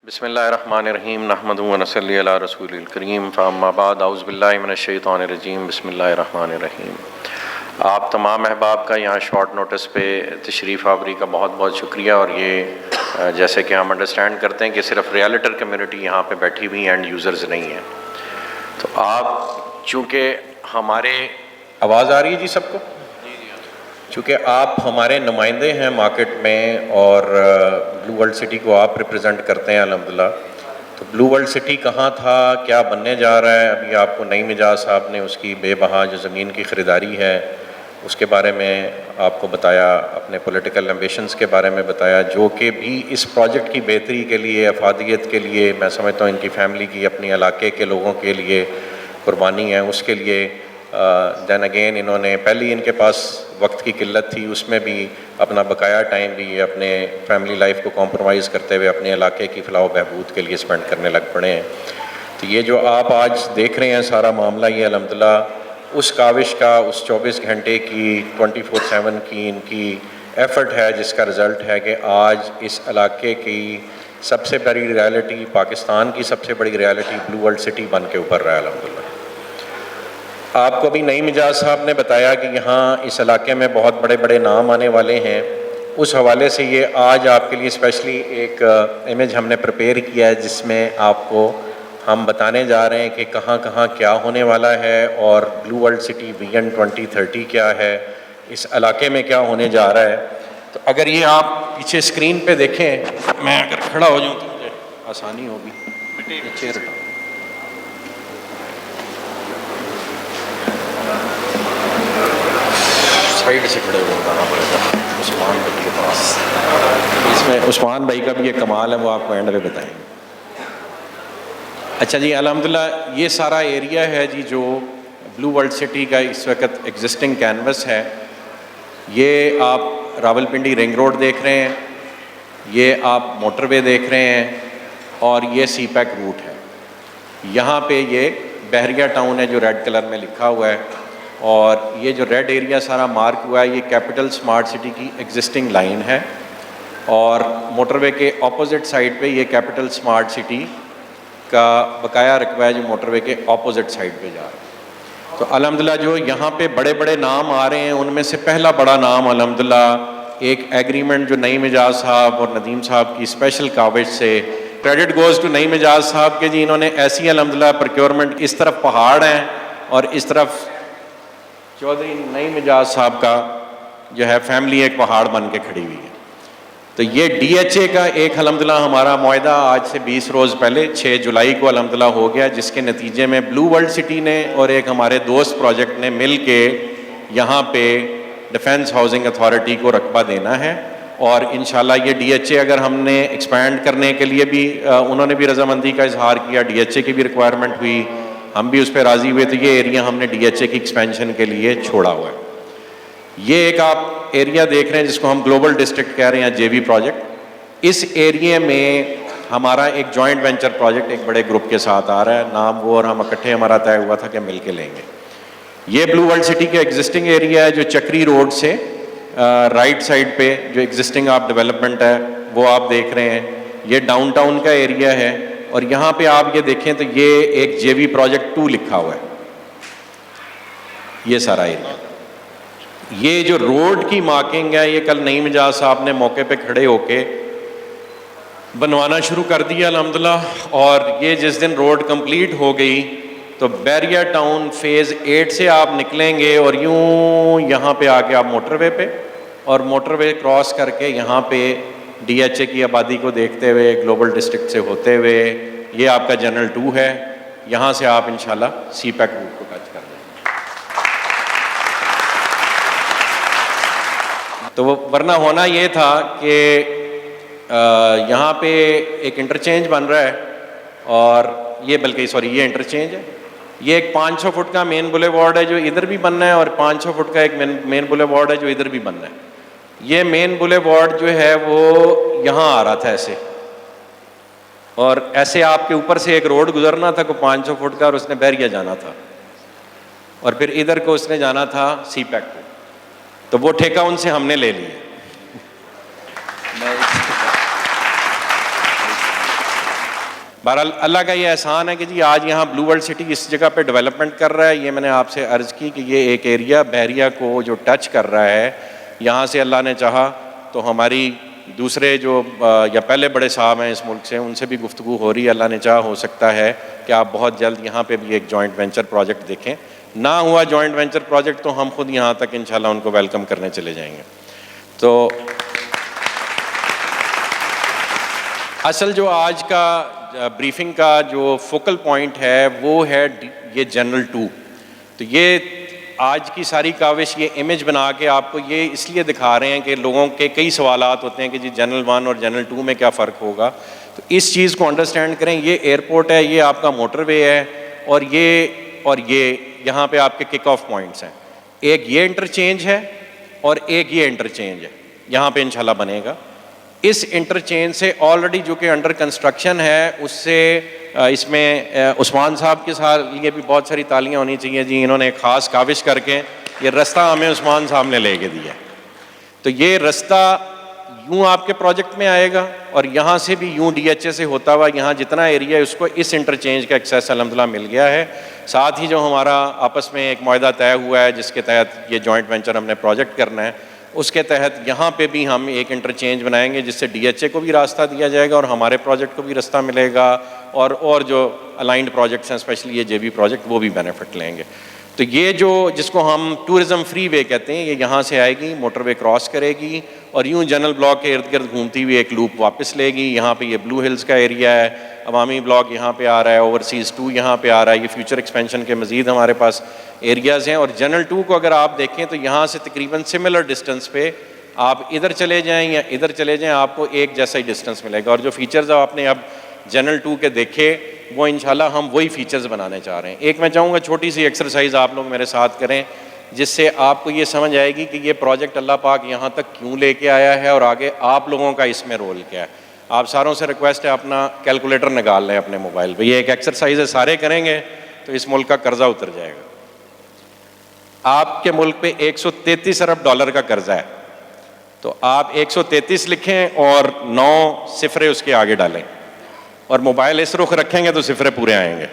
بسم اللہ الرحمن الرحیم نحمدہ و نصلی علی رسول الکریم فاما بعد اعوذ باللہ من الشیطان الرجیم بسم اللہ الرحمن الرحیم۔ آپ تمام احباب کا یہاں شارٹ نوٹس پہ تشریف آوری کا بہت بہت شکریہ، اور یہ جیسے کہ ہم انڈرسٹینڈ کرتے ہیں کہ صرف ریئلٹر کمیونٹی یہاں پہ بیٹھی ہوئی اینڈ یوزرز نہیں ہیں، تو آپ چونکہ ہمارے آواز آ رہی ہے جی سب کو؟ چونکہ آپ ہمارے نمائندے ہیں مارکیٹ میں اور بلو ورلڈ سٹی کو آپ ریپرزینٹ کرتے ہیں الحمدللہ، تو بلو ورلڈ سٹی کہاں تھا، کیا بننے جا رہا ہے، ابھی آپ کو نئی مجاز صاحب نے اس کی بے بہا جو زمین کی خریداری ہے اس کے بارے میں آپ کو بتایا، اپنے پولیٹیکل ایمبیشنز کے بارے میں بتایا، جو کہ بھی اس پروجیکٹ کی بہتری کے لیے، افادیت کے لیے، میں سمجھتا ہوں ان کی فیملی کی، اپنی علاقے کے لوگوں کے لیے قربانی ہے، اس کے لیے دین اگین انہوں نے پہلی ان کے پاس وقت کی قلت تھی، اس میں بھی اپنا بقایا ٹائم بھی اپنے فیملی لائف کو کمپرومائز کرتے ہوئے اپنے علاقے کی فلاح و بہبود کے لیے اسپینڈ کرنے لگ پڑے ہیں۔ تو یہ جو آپ آج دیکھ رہے ہیں سارا معاملہ، یہ الحمدللہ اس کاوش کا، اس 24 گھنٹے کی 24/7 کی ان کی ایفرٹ ہے، جس کا رزلٹ ہے کہ آج اس علاقے کی سب سے بڑی ریالٹی، پاکستان کی سب سے بڑی ریالٹی بلو ورلڈ سٹی بن کے ابھر رہا ہے الحمدللہ۔ آپ کو ابھی نئی مجاز صاحب نے بتایا کہ یہاں اس علاقے میں بہت بڑے بڑے نام آنے والے ہیں، اس حوالے سے یہ آج آپ کے لیے اسپیشلی ایک امیج ہم نے پریپیئر کیا ہے، جس میں آپ کو ہم بتانے جا رہے ہیں کہ کہاں کہاں کیا ہونے والا ہے، اور بلو ورلڈ سٹی ویژن 2030 کیا ہے، اس علاقے میں کیا ہونے جا رہا ہے۔ تو اگر یہ آپ پیچھے اسکرین پہ دیکھیں، میں اگر کھڑا ہو جاؤں تو مجھے آسانی ہوگی، پیچھے ہٹاؤں۔ سائڈ سے کھڑے ہوئے ہونا پڑے گا عثمان بھائی کے پاس، اس میں عثمان بھائی کا بھی یہ کمال ہے، وہ آپ کو اینڈ پہ بتائیں گے۔ اچھا جی، الحمدللہ یہ سارا ایریا ہے جی جو بلو ورلڈ سٹی کا اس وقت ایگزسٹنگ کینوس ہے۔ یہ آپ راول پنڈی رنگ روڈ دیکھ رہے ہیں، یہ آپ موٹر وے دیکھ رہے ہیں، اور یہ سی پیک روٹ ہے۔ یہاں پہ یہ بحریہ ٹاؤن ہے جو ریڈ کلر میں لکھا ہوا ہے، اور یہ جو ریڈ ایریا سارا مارک ہوا ہے یہ کیپٹل سمارٹ سٹی کی ایگزسٹنگ لائن ہے، اور موٹر وے کے اپوزٹ سائڈ پہ یہ کیپٹل سمارٹ سٹی کا بقایا رقبہ ہے جو موٹر وے کے اپوزٹ سائڈ پہ جا رہا ہے۔ تو الحمدللہ جو یہاں پہ بڑے بڑے نام آ رہے ہیں، ان میں سے پہلا بڑا نام الحمدللہ ایک ایگریمنٹ جو نئی مجاز صاحب اور ندیم صاحب کی اسپیشل کاوش سے، کریڈٹ گوز ٹو نئی مجاز صاحب کے جی، انہوں نے ایسی الحمدللہ پروکیورمنٹ، اس طرف پہاڑ ہیں اور اس طرف چودھری نئی مجاز صاحب کا جو ہے فیملی ایک پہاڑ بن کے کھڑی ہوئی ہے۔ تو یہ ڈی ایچ اے کا ایک الحمدللہ ہمارا معاہدہ آج سے 20 روز پہلے 6 جولائی کو الحمدللہ ہو گیا، جس کے نتیجے میں بلو ورلڈ سٹی نے اور ایک ہمارے دوست پروجیکٹ نے مل کے یہاں پہ ڈیفنس ہاؤسنگ اتھارٹی کو رقبہ دینا ہے، اور انشاءاللہ یہ ڈی ایچ اے اگر ہم نے ایکسپینڈ کرنے کے لیے بھی انہوں نے بھی رضامندی کا اظہار کیا، ڈی ایچ اے کی بھی ریکوائرمنٹ ہوئی، ہم بھی اس پہ راضی ہوئے، تو یہ ایریا ہم نے ڈی ایچ اے کی ایکسپینشن کے لیے چھوڑا ہوا ہے۔ یہ ایک آپ ایریا دیکھ رہے ہیں جس کو ہم گلوبل ڈسٹرکٹ کہہ رہے ہیں، جے وی پروجیکٹ۔ اس ایریے میں ہمارا ایک جوائنٹ وینچر پروجیکٹ ایک بڑے گروپ کے ساتھ آ رہا ہے، نام وہ اور ہم اکٹھے ہمارا طے ہوا تھا کہ مل کے لیں گے۔ یہ بلو ورلڈ سٹی کے ایگزسٹنگ ایریا ہے جو چکری روڈ سے رائٹ سائڈ پہ جو ایگزسٹنگ آپ ڈیولپمنٹ ہے وہ آپ دیکھ رہے ہیں۔ یہ ڈاؤن ٹاؤن کا ایریا ہے، اور یہاں پہ آپ یہ دیکھیں تو یہ ایک جے وی پروجیکٹ 2 لکھا ہوا ہے، یہ سارا ایریا۔ یہ جو روڈ کی مارکنگ ہے یہ کل نئی مجاز صاحب نے موقع پہ کھڑے ہو کے بنوانا شروع کر دیا الحمدللہ، اور یہ جس دن روڈ کمپلیٹ ہو گئی تو بحریہ ٹاؤن فیز 8 سے آپ نکلیں گے اور یوں یہاں پہ آ کے آپ موٹر وے پہ، اور موٹر وے کراس کر کے یہاں پہ ڈی ایچ اے کی آبادی کو دیکھتے ہوئے گلوبل ڈسٹرکٹ سے ہوتے ہوئے یہ آپ کا جنرل 2 ہے، یہاں سے آپ انشاءاللہ سی پیک روٹ کو ٹچ کر لیں۔ تو ورنہ ہونا یہ تھا کہ یہاں پہ ایک انٹرچینج بن رہا ہے، اور یہ بلکہ یہ انٹرچینج ہے، یہ ایک 500 فٹ کا مین بولے وارڈ ہے جو ادھر بھی بننا ہے، اور 500 فٹ کا ایک مین بولے وارڈ ہے جو ادھر بھی بننا ہے۔ یہ مین بولے وارڈ جو ہے وہ یہاں آ رہا تھا ایسے، اور ایسے آپ کے اوپر سے ایک روڈ گزرنا تھا کو 500 فٹ کا، اور اس نے بحریہ جانا تھا، اور پھر ادھر کو اس نے جانا تھا سی پیک کو، تو وہ ٹھیکہ ان سے ہم نے لے لیا۔ بہرحال اللہ کا یہ احسان ہے کہ جی آج یہاں بلو ورلڈ سٹی اس جگہ پہ ڈیولپمنٹ کر رہا ہے. یہ میں نے آپ سے عرض کی کہ یہ ایک ایریا بحریہ کو جو ٹچ کر رہا ہے, یہاں سے اللہ نے چاہا تو ہماری دوسرے جو یا پہلے بڑے صاحب ہیں اس ملک سے, ان سے بھی گفتگو ہو رہی ہے. اللہ نے چاہا ہو سکتا ہے کہ آپ بہت جلد یہاں پہ بھی ایک جوائنٹ وینچر پروجیکٹ دیکھیں. نہ ہوا جوائنٹ وینچر پروجیکٹ تو ہم خود یہاں تک انشاءاللہ ان کو ویلکم کرنے چلے جائیں گے. تو اصل جو آج کا بریفنگ کا جو فوکل پوائنٹ ہے وہ ہے یہ جنرل 2. تو یہ آج کی ساری کاوش یہ امیج بنا کے آپ کو یہ اس لیے دکھا رہے ہیں کہ لوگوں کے کئی سوالات ہوتے ہیں کہ جی جنرل 1 اور جنرل 2 میں کیا فرق ہوگا. تو اس چیز کو انڈرسٹینڈ کریں. یہ ایئرپورٹ ہے, یہ آپ کا موٹر وے ہے, اور یہ یہاں پہ آپ کے کک آف پوائنٹس ہیں. ایک یہ انٹرچینج ہے اور ایک یہ انٹرچینج ہے یہاں پہ انشاءاللہ بنے گا. اس انٹرچینج سے آلریڈی جو کہ انڈر کنسٹرکشن ہے اس سے اس میں عثمان صاحب کے ساتھ یہ بھی بہت ساری تالیاں ہونی چاہیے جی. انہوں نے خاص کاوش کر کے یہ رستہ ہمیں عثمان صاحب نے لے کے دیا. تو یہ رستہ یوں آپ کے پروجیکٹ میں آئے گا اور یہاں سے بھی یوں ڈی ایچ اے سے ہوتا ہوا یہاں جتنا ایریا ہے اس کو اس انٹرچینج کا ایکسیس الحمدللہ مل گیا ہے. ساتھ ہی جو ہمارا آپس میں ایک معاہدہ طے ہوا ہے جس کے تحت یہ جوائنٹ وینچر ہم نے پروجیکٹ کرنا ہے, اس کے تحت یہاں پہ بھی ہم ایک انٹرچینج بنائیں گے جس سے ڈی ایچ اے کو بھی راستہ دیا جائے گا اور ہمارے پروجیکٹ کو بھی راستہ ملے گا, اور جو الائنڈ پروجیکٹس ہیں اسپیشلی یہ جے بی پروجیکٹ وہ بھی بینیفٹ لیں گے. تو یہ جو جس کو ہم ٹورزم فری وے کہتے ہیں, یہ یہاں سے آئے گی, موٹر وے کراس کرے گی اور یوں جنرل بلاک کے ارد گرد گھومتی ہوئی ایک لوپ واپس لے گی. یہاں پہ یہ بلو ہلز کا ایریا ہے, عوامی بلاک یہاں پہ آ رہا ہے, اوورسیز 2 یہاں پہ آ رہا ہے. یہ فیوچر ایکسپینشن کے مزید ہمارے پاس ایریاز ہیں. اور جنرل 2 کو اگر آپ دیکھیں تو یہاں سے تقریباً سملر ڈسٹینس پہ آپ ادھر چلے جائیں یا ادھر چلے جائیں آپ کو ایک جیسا ہی ڈسٹینس ملے گا. اور جو فیچرز آپ نے اب جنرل 2 کے دیکھے وہ انشاءاللہ ہم وہی فیچرز بنانے چاہ رہے ہیں. ایک میں چاہوں گا چھوٹی سی ایکسرسائز آپ لوگ میرے ساتھ کریں جس سے آپ کو یہ سمجھ آئے گی کہ یہ پروجیکٹ اللہ پاک یہاں تک کیوں لے کے آیا ہے اور آگے آپ لوگوں کا اس میں رول کیا ہے. آپ ساروں سے ریکویسٹ ہے اپنا کیلکولیٹر نکال لیں اپنے موبائل پہ. یہ ایک ایکسرسائز ہے, سارے کریں گے تو اس ملک کا قرضہ اتر جائے گا. آپ کے ملک پہ $133 ارب کا قرضہ ہے, تو آپ 133 لکھیں اور 9 صفرے اس کے آگے ڈالیں اور موبائل اس رخ رکھیں گے تو صفرے پورے آئیں گے.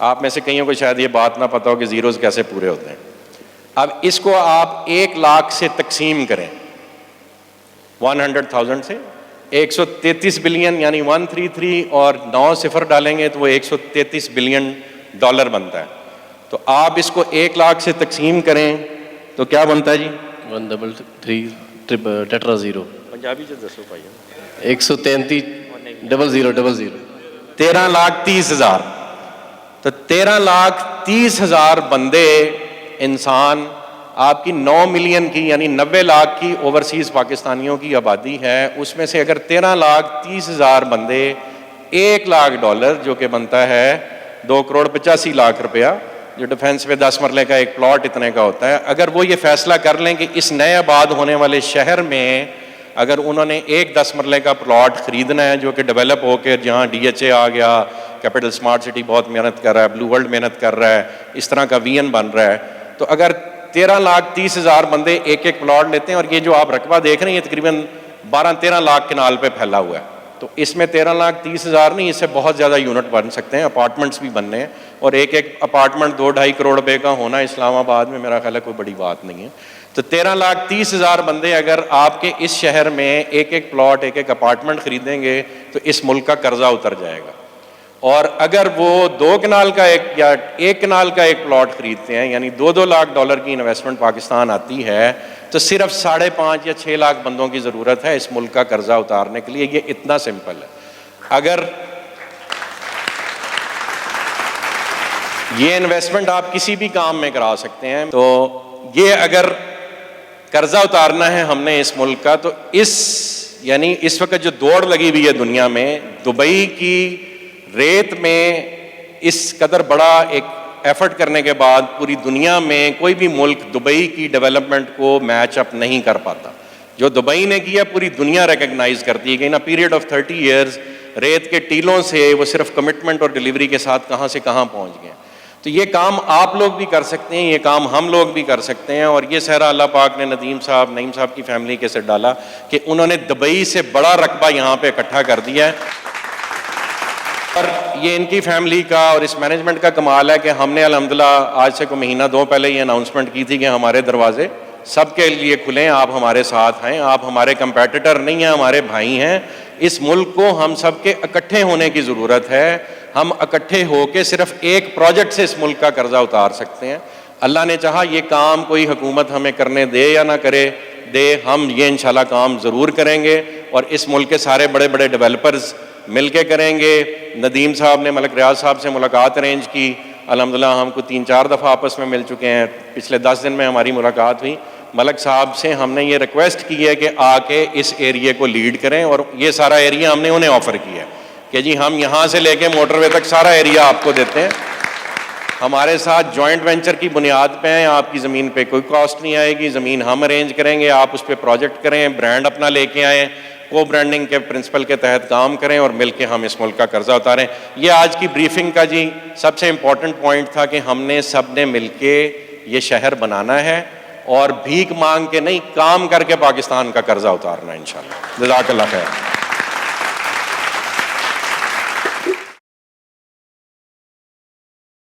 آپ میں سے کئیوں کو شاید یہ بات نہ پتہ ہو کہ زیروز کیسے پورے ہوتے ہیں. اب اس کو آپ 1 لاکھ سے تقسیم کریں, 100,000 سے 133 بلین یعنی 133 اور 9 صفر ڈالیں گے تو وہ $133 بلین بنتا ہے. تو آپ اس کو 1 لاکھ سے تقسیم کریں تو کیا بنتا ہے جی؟ 133 ٹیٹرا زیرو پنجابی سے دسو بھائی. 133,000 13,30,000. تو 13,30,000 بندے انسان آپ کی 9 ملین کی یعنی 90 لاکھ کی اوورسیز پاکستانیوں کی آبادی ہے. اس میں سے اگر 13,30,000 بندے $1 لاکھ جو کہ بنتا ہے 2,85,00,000 روپیہ, جو ڈیفنس پہ 10 مرلے کا ایک پلاٹ اتنے کا ہوتا ہے, اگر وہ یہ فیصلہ کر لیں کہ اس نئے آباد ہونے والے شہر میں اگر انہوں نے ایک 10 مرلے کا پلاٹ خریدنا ہے جو کہ ڈیولپ ہو کے جہاں ڈی ایچ اے آ گیا, کیپٹل اسمارٹ سٹی بہت محنت کر رہا ہے, بلو ورلڈ محنت کر رہا ہے, اس طرح کا وی این بن رہا ہے, تو اگر 13,30,000 بندے ایک ایک پلاٹ لیتے ہیں, اور یہ جو آپ رقبہ دیکھ رہے ہیں یہ تقریباً 12-13 لاکھ کنال پہ پھیلا ہوا ہے, تو اس میں 13,30,000 نہیں, اس سے بہت زیادہ یونٹ بن سکتے ہیں, اپارٹمنٹس بھی بننے ہیں, اور ایک ایک اپارٹمنٹ 2-2.5 کروڑ روپے کا ہونا اسلام آباد میں میرا خیال ہے کوئی بڑی بات نہیں ہے. تو 13,30,000 بندے اگر آپ کے اس شہر میں ایک ایک پلاٹ ایک ایک اپارٹمنٹ خریدیں گے تو اس ملک کا قرضہ اتر جائے گا. اور اگر وہ 2 کنال کا ایک یا 1 کنال کا ایک پلاٹ خریدتے ہیں یعنی $2 لاکھ کی انویسٹمنٹ پاکستان آتی ہے, تو صرف 5.5 یا 6 لاکھ بندوں کی ضرورت ہے اس ملک کا قرضہ اتارنے کے لیے. یہ اتنا سمپل ہے. اگر یہ انویسٹمنٹ آپ کسی بھی کام میں کرا سکتے ہیں, تو یہ اگر قرضہ اتارنا ہے ہم نے اس ملک کا, تو یعنی اس وقت جو دوڑ لگی ہوئی ہے دنیا میں, دبئی کی ریت میں اس قدر بڑا ایک ایفرٹ کرنے کے بعد پوری دنیا میں کوئی بھی ملک دبئی کی ڈیولپمنٹ کو میچ اپ نہیں کر پاتا. جو دبئی نے کیا پوری دنیا ریکگنائز کرتی ہے کہ ان اے پیریڈ آف 30 ایئرز ریت کے ٹیلوں سے وہ صرف کمٹمنٹ اور ڈیلیوری کے ساتھ کہاں سے کہاں پہنچ گئے. تو یہ کام آپ لوگ بھی کر سکتے ہیں، یہ کام ہم لوگ بھی کر سکتے ہیں، اور یہ صحرا اللہ پاک نے نعیم صاحب کی فیملی کے ساتھ ڈالا کہ انہوں نے دبئی سے بڑا رقبہ یہاں پہ اکٹھا کر دیا ہے. اور یہ ان کی فیملی کا اور اس مینجمنٹ کا کمال ہے کہ ہم نے الحمدللہ آج سے کوئی مہینہ دو پہلے یہ اناؤنسمنٹ کی تھی کہ ہمارے دروازے سب کے لیے کھلے ہیں، آپ ہمارے ساتھ ہیں، آپ ہمارے کمپیٹیٹر نہیں ہیں، ہمارے بھائی ہیں. اس ملک کو ہم سب کے اکٹھے ہونے کی ضرورت ہے. ہم اکٹھے ہو کے صرف ایک پروجیکٹ سے اس ملک کا قرضہ اتار سکتے ہیں. اللہ نے چاہا یہ کام کوئی حکومت ہمیں کرنے دے یا نہ کرے دے، ہم یہ انشاءاللہ کام ضرور کریں گے، اور اس ملک کے سارے بڑے بڑے ڈیولپرز مل کے کریں گے. ندیم صاحب نے ملک ریاض صاحب سے ملاقات ارینج کی، الحمدللہ ہم کو 3-4 دفعہ آپس میں مل چکے ہیں. پچھلے 10 دن میں ہماری ملاقات ہوئی. ملک صاحب سے ہم نے یہ ریکویسٹ کی ہے کہ آ کے اس ایریے کو لیڈ کریں، اور یہ سارا ایریا ہم نے انہیں آفر کیا ہے کہ جی ہم یہاں سے لے کے موٹر وے تک سارا ایریا آپ کو دیتے ہیں. ہمارے ساتھ جوائنٹ وینچر کی بنیاد پہ ہیں، آپ کی زمین پہ کوئی کاسٹ نہیں آئے گی، زمین ہم ارینج کریں گے، آپ اس پہ پروجیکٹ کریں، برانڈ اپنا لے کے آئیں، کو برانڈنگ کے پرنسپل کے تحت کام کریں، اور مل کے ہم اس ملک کا قرضہ اتاریں. یہ آج کی بریفنگ کا جی سب سے امپورٹنٹ پوائنٹ تھا کہ ہم نے سب نے مل کے یہ شہر بنانا ہے، اور بھیک مانگ کے نہیں، کام کر کے پاکستان کا قرضہ اتارنا ہے انشاءاللہ. جزاک اللہ خیر.